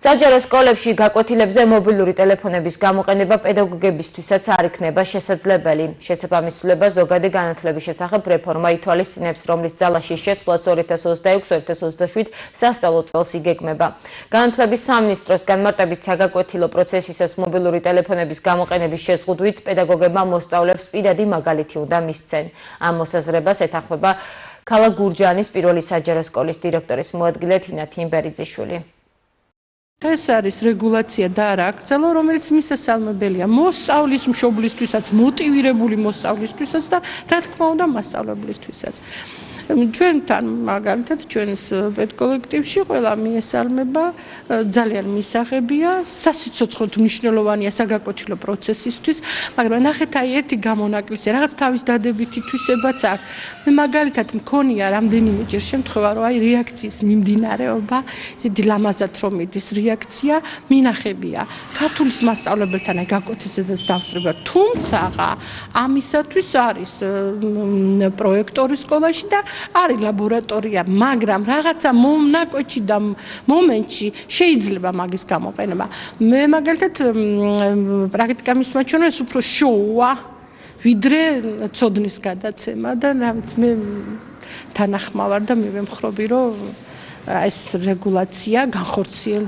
საჯარო სკოლებში გაკვეთილებზე მობილური ტელეფონების გამოყენება პედაგოგებისთვისაც არ იქნება შესაძლებელი. შესაბამისულება ზოგადი განათლების შესახებ რეფორმა ითვალისწინებს, რომლის ძალაში შეცვლაც 2026-2027 სასწავლო წელს იგეგმება. განათლების სამინისტროს განმარტებით საგაკვეთილო პროცესისას მობილური ტელეფონების გამოყენების შეზღუდვით პედაგოგებმა მოსწავლებს პირადი მაგალითი უნდა მისცენ. ამ მოსაზრებას ეთანხმება ქალაქ გურჯაანის პირველი საჯარო სკოლის დირექტორის მოადგილე თინა თიმბერიძიშვილი. ეს არის რეგულაცია და არა აქცელო, რომელიც მისასალმებელია მოსწავლის მშობლისთვისაც, მოტივირებული მოსწავლისთვისაც და რა თქმა უნდა მასწავლებლისთვისაც. ჩვენთან მაგალითად ჩვენს პედკოლექტივში ყველა მიესალმება, ძალიან მისაღებია, სასიცოცხლოდ მნიშვნელოვანია საგაკვეთილო პროცესისთვის, მაგრამ ნახეთ აი ერთი გამონაკლისი, რაღაც თავის დადებითი თვისებაც აქვს. მე მაგალითად მქონია რამდენიმეჯერ შემთხვევა, რომ აი რეაქციის მიმდინარეობა, ისეთი ლამაზად რომ მიდის რეაქცია, მინახებია. ქართულის მასწავლებელთან აი გაკვეთილზედაც დავსწრება, თუმცა ამისათვის არის პროექტორი სკოლაში და არის ლაბორატორია, მაგრამ რაღაცა მონაკვეთში და მომენტში შეიძლება მაგის გამოყენება. მე მაგალითად პრაქტიკა მისმაჩვენა ეს უფრო შოუა, ვიდრე ცოდნის გადაცემა და რაღაც მე თანახმავარ და მე ვემხრობი, რომ ეს რეგულაცია განხორციელდება.